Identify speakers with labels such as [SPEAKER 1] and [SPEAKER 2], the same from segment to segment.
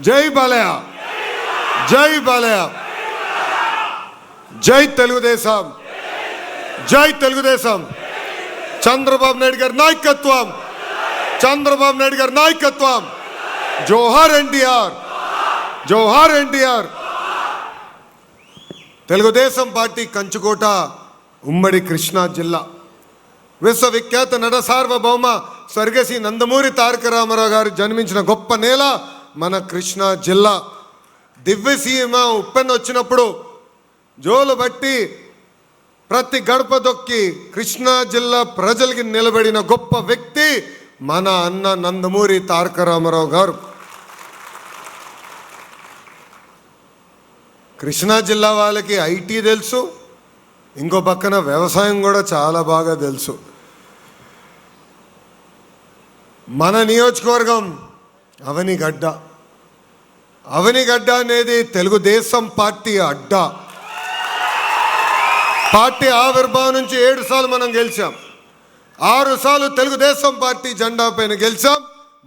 [SPEAKER 1] జై బాలయ్య, జై బాలయ్య, జై తెలుగుదేశం, జై తెలుగుదేశం. చంద్రబాబు నాయుడు గారి నాయకత్వం, చంద్రబాబు నాయుడు గారి నాయకత్వం. జోహార్ ఎన్టీఆర్, జోహార్ ఎన్టీఆర్. తెలుగుదేశం పార్టీ కంచుకోట, ఉమ్మడి కృష్ణా జిల్లా. విశ్వవిఖ్యాత నట సార్వభౌమ స్వర్గశ్రీ నందమూరి తారక రామారావు గారు జన్మించిన గొప్ప నేల మన కృష్ణా జిల్లా. దివ్యసీమ ఉప్పెన్న వచ్చినప్పుడు జోలు బట్టి ప్రతి గడప దొక్కి కృష్ణా జిల్లా ప్రజలకి నిలబడిన గొప్ప వ్యక్తి మన అన్న నందమూరి తారక రామారావు గారు. కృష్ణా జిల్లా వాళ్ళకి ఐటీ తెలుసు, ఇంకో పక్కన వ్యవసాయం కూడా చాలా బాగా తెలుసు. మన నియోజకవర్గం అవనిగడ్డ. అవనిగడ్డ అనేది తెలుగుదేశం పార్టీ అడ్డా. పార్టీ ఆవిర్భావం నుంచి 7 సార్లు మనం గెలిచాం. 6 సార్లు తెలుగుదేశం పార్టీ జెండా పైన గెలిచాం.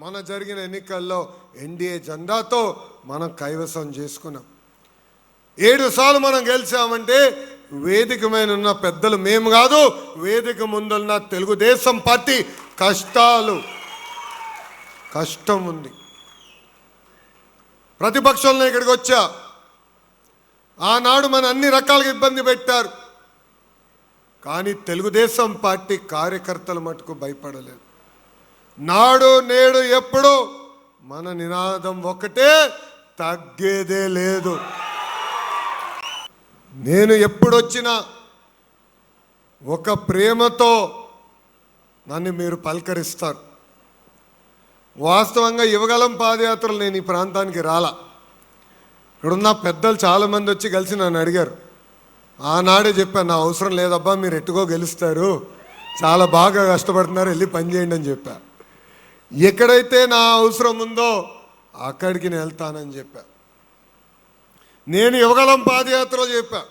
[SPEAKER 1] మన జరిగిన ఎన్నికల్లో ఎన్డీఏ జెండాతో మనం కైవసం చేసుకున్నాం. 7 సార్లు మనం గెలిచామంటే వేదిక మీద ఉన్న పెద్దలు మేము కాదు, వేదిక ముందున్న తెలుగుదేశం పార్టీ కష్టం ఉంది. ప్రతిపక్షంలో ఇక్కడికి వచ్చా. ఆనాడు మన అన్ని రకాలుగా ఇబ్బంది పెట్టారు, కానీ తెలుగుదేశం పార్టీ కార్యకర్తలు మటుకు భయపడలేదు. నాడు నేడు ఎప్పుడు మన నినాదం ఒకటే, తగ్గేదే లేదు. నేను ఎప్పుడొచ్చినా ఒక ప్రేమతో నన్ను మీరు పలకరిస్తారు. వాస్తవంగా యువగలం పాదయాత్రలు నేను ఈ ప్రాంతానికి రాలా. ఇక్కడున్న పెద్దలు చాలామంది వచ్చి కలిసి నన్ను అడిగారు. ఆనాడే చెప్పాను, నా అవసరం లేదబ్బా, మీరు ఎట్టుకో గెలుస్తారు, చాలా బాగా కష్టపడుతున్నారు, వెళ్ళి పని చేయండి అని చెప్పా. ఎక్కడైతే నా అవసరం ఉందో అక్కడికి నేను వెళ్తానని చెప్పా. నేను యువగలం పాదయాత్రలో చెప్పా,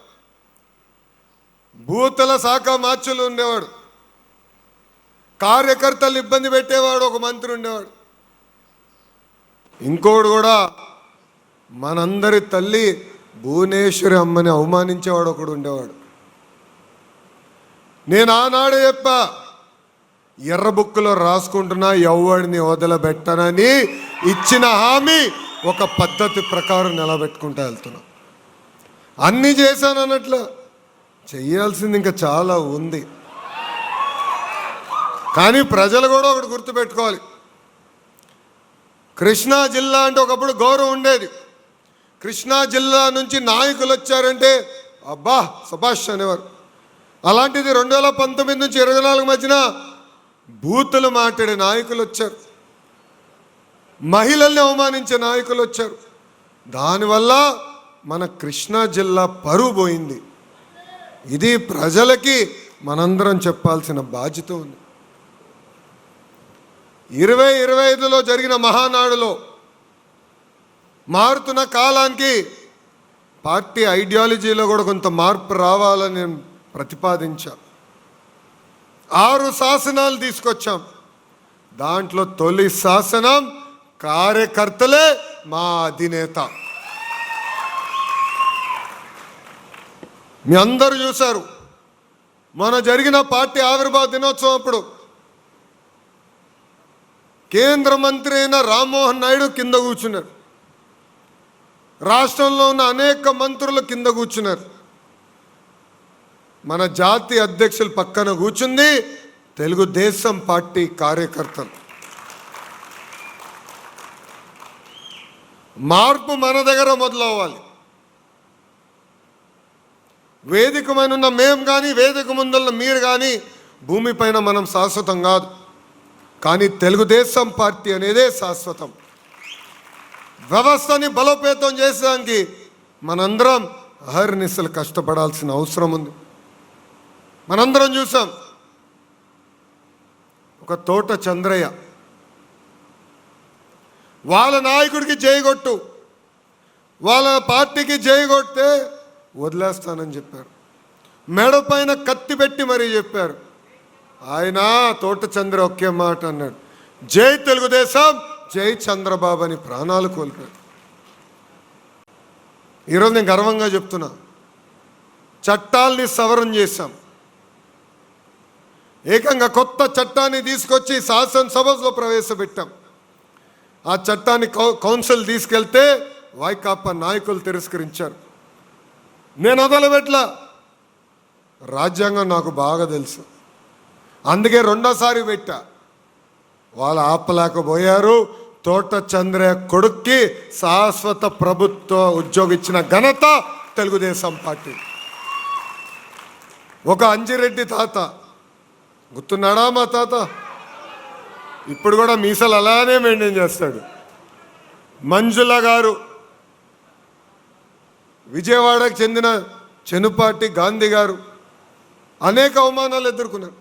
[SPEAKER 1] బూతుల శాఖ మార్చులు ఉండేవాడు, కార్యకర్తలు ఇబ్బంది పెట్టేవాడు ఒక మంత్రి ఉండేవాడు. ఇంకోడు కూడా మనందరి తల్లి భువనేశ్వరి అమ్మని అవమానించేవాడు ఒకడు ఉండేవాడు. నేను ఆనాడే చెప్పా, ఎర్ర బుక్కులో రాసుకుంటున్నా, ఎవడిని వదలబెట్టనని ఇచ్చిన హామీ ఒక పద్ధతి ప్రకారం నిలబెట్టుకుంటూ వెళ్తున్నా. అన్నీ చేశాను అన్నట్లు, చేయాల్సింది ఇంకా చాలా ఉంది. కానీ ప్రజలు కూడా ఒకటి గుర్తుపెట్టుకోవాలి, కృష్ణా జిల్లా అంటే ఒకప్పుడు గౌరవం ఉండేది. కృష్ణా జిల్లా నుంచి నాయకులు వచ్చారంటే అబ్బా సభాష్ అనేవారు. అలాంటిది 2019 నుంచి 24 మధ్యన బూతులు మాట్లాడే నాయకులు వచ్చారు, మహిళల్ని అవమానించే నాయకులు వచ్చారు. దానివల్ల మన కృష్ణా జిల్లా పరువు పోయింది. ఇది ప్రజలకి మనందరం చెప్పాల్సిన బాధ్యత ఉంది. 2025లో జరిగిన మహానాడులో మారుతున్న కాలానికి పార్టీ ఐడియాలజీలో కూడా కొంత మార్పు రావాలని నేను ప్రతిపాదించా. 6 శాసనాలు తీసుకొచ్చాం. దాంట్లో తొలి శాసనం కార్యకర్తలే మా అధినేత. మీ అందరూ చూశారు, మన జరిగిన పార్టీ ఆవిర్భావ దినోత్సవం అప్పుడు కేంద్ర మంత్రి అయిన రామ్మోహన్ నాయుడు కింద కూర్చున్నారు, రాష్ట్రంలో ఉన్న అనేక మంత్రులు కింద కూర్చున్నారు. మన జాతీయ అధ్యక్షులు పక్కన కూర్చుంది తెలుగుదేశం పార్టీ కార్యకర్తలు. మార్పు మన దగ్గర మొదలవ్వాలి. వేదిక మీద ఉన్న మేము కానీ, వేదిక ముందున్న మీరు కానీ భూమిపైన మనం శాశ్వతం కాదు, కానీ తెలుగుదేశం పార్టీ అనేదే శాశ్వతం. వ్యవస్థని బలోపేతం చేసేదానికి మనందరం అహర్నిశలు కష్టపడాల్సిన అవసరం ఉంది. మనందరం చూసాం, ఒక తోట చంద్రయ్య వాళ్ళ నాయకుడికి జైగొట్టు, వాళ్ళ పార్టీకి జైగొడితే వదిలేస్తానని చెప్పారు. మెడ పైన కత్తి పెట్టి మరీ చెప్పారు. ఆయన తోట చంద్ర ఒకే మాట అన్నాడు, జై తెలుగుదేశం, జై చంద్రబాబు అని ప్రాణాలు కోల్పోయారు. ఈరోజు నేను గర్వంగా చెప్తున్నా, చట్టాల్ని సవరణ చేశాం. ఏకంగా కొత్త చట్టాన్ని తీసుకొచ్చి శాసనసభలో ప్రవేశపెట్టాం. ఆ చట్టాన్ని కౌన్సిల్ తీసుకెళ్తే వైకాపా నాయకులు తిరస్కరించారు. నేను వదలబెట్లా, రాజ్యాంగం నాకు బాగా తెలుసు, అందుకే రెండోసారి పెట్టా. వాళ్ళు ఆపలేకపోయారు. తోట చంద్రయ్య కొడుక్కి శాశ్వత ప్రభుత్వ ఉద్యోగం ఇచ్చిన ఘనత తెలుగుదేశం పార్టీ. ఒక అంజిరెడ్డి తాత, గుర్తున్నాడా మా తాత? ఇప్పుడు కూడా మీసాలు అలానే మెయింటైన్ చేస్తాడు. మంజుల గారు, విజయవాడకు చెందిన చెనుపాటి గాంధీ గారు అనేక అవమానాలు ఎదుర్కొన్నారు.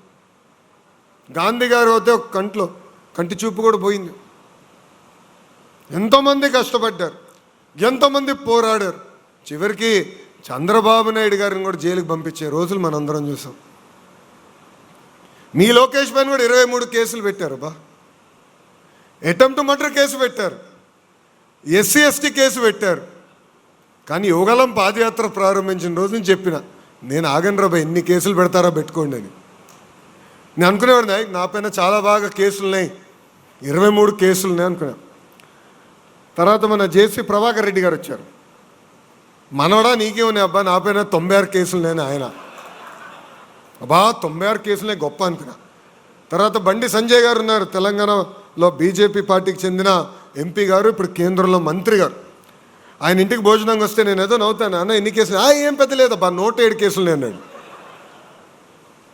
[SPEAKER 1] గాంధీ గారు అయితే ఒక కంటి చూపు కూడా పోయింది. ఎంతోమంది కష్టపడ్డారు, ఎంతోమంది పోరాడారు. చివరికి చంద్రబాబు నాయుడు గారిని కూడా జైలుకి పంపించే రోజులు మనందరం చూసాం. మీ లోకేష్ పైన కూడా 23 కేసులు పెట్టారు. అటెంప్ట్ మర్డర్ కేసు పెట్టారు, ఎస్సీ ఎస్టీ కేసు పెట్టారు. కానీ యువగలం పాదయాత్ర ప్రారంభించిన రోజు నుంచి చెప్పిన, నేను ఆగను రాబా, ఎన్ని కేసులు పెడతారో పెట్టుకోండి అని. నేను అనుకునేవాడిని నా పైన చాలా బాగా కేసులు ఉన్నాయి, 23 కేసులు ఉన్నాయి అనుకున్నా. తర్వాత మన జేసీ ప్రభాకర్ రెడ్డి గారు వచ్చారు. మనవడా నీకే ఉన్నాయి అబ్బా, నా పైన 96 కేసులు నేను. ఆయన అబ్బా 96 కేసులే గొప్ప అనుకున్నా. తర్వాత బండి సంజయ్ గారు ఉన్నారు, తెలంగాణలో బీజేపీ పార్టీకి చెందిన ఎంపీ గారు, ఇప్పుడు కేంద్రంలో మంత్రి గారు. ఆయన ఇంటికి భోజనంగా వస్తే నేను ఏదో నవ్వుతాను, అన్న ఎన్ని కేసులు? ఏం పెద్ద లేదబ్బా 107 కేసులు అన్నాడు.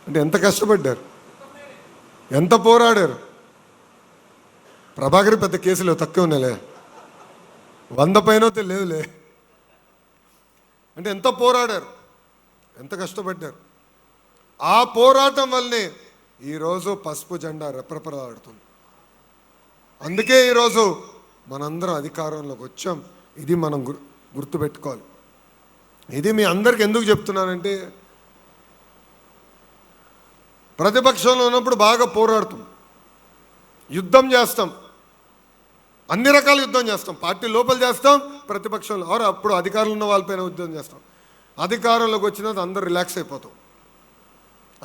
[SPEAKER 1] అంటే ఎంత కష్టపడ్డారు, ఎంత పోరాడారు. ప్రభాకర్ పెద్ద కేసులు తక్కువ ఉన్నాయిలే, 100 పైన లేవులే. అంటే ఎంత పోరాడారు, ఎంత కష్టపడ్డారు. ఆ పోరాటం వల్లనే ఈరోజు పసుపు జెండా రెపరెపలాడుతుంది. అందుకే ఈరోజు మనందరం అధికారంలోకి వచ్చాం. ఇది మనం గుర్తుపెట్టుకోవాలి. ఇది మీ అందరికి ఎందుకు చెప్తున్నానంటే, ప్రతిపక్షంలో ఉన్నప్పుడు బాగా పోరాడుతాం, యుద్ధం చేస్తాం, అన్ని రకాల యుద్ధం చేస్తాం. పార్టీ లోపల చేస్తాం, ప్రతిపక్షంలో అప్పుడు అధికారంలో ఉన్న వాళ్ళపైన యుద్ధం చేస్తాం. అధికారంలోకి వచ్చినది అందరూ రిలాక్స్ అయిపోతాం.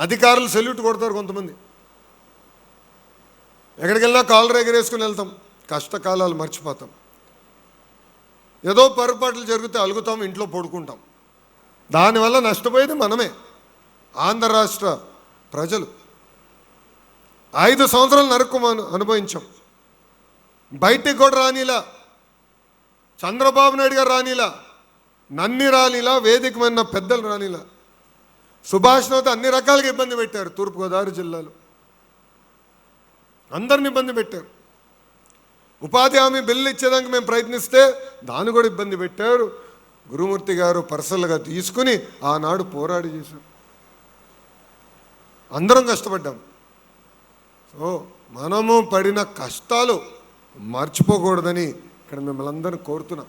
[SPEAKER 1] అధికారులు సెల్యూట్ కొడతారు కొంతమంది. ఎక్కడికి వెళ్ళినా కాలర్ ఎగరేసుకుని వెళ్తాం, కష్టకాలాలు మర్చిపోతాం. ఏదో పొరపాట్లు జరిగితే అలుగుతాం, ఇంట్లో పడుకుంటాం. దానివల్ల నష్టపోయేది మనమే, ఆంధ్ర రాష్ట్ర ప్రజలు. 5 సంవత్సరాలు నరకం అనుభవించాం. బయటికి కూడా రానిలా, చంద్రబాబు నాయుడు గారు రానిలా, నన్ని రానిలా, వేదికమైన పెద్దలు రానిలా. సుభాష్ను అయితే అన్ని రకాలుగా ఇబ్బంది పెట్టారు. తూర్పుగోదావరి జిల్లాలో అందరిని ఇబ్బంది పెట్టారు. ఉపాధి హామీ బిల్లు ఇచ్చేదానికి మేము ప్రయత్నిస్తే దాన్ని కూడా ఇబ్బంది పెట్టారు. గురుమూర్తి గారు పర్సనల్గా తీసుకుని ఆనాడు పోరాడి చేశారు. అందరం కష్టపడ్డాం. సో మనము పడిన కష్టాలు మర్చిపోకూడదని ఇక్కడ మిమ్మల్ని అందరినీ కోరుతున్నాం.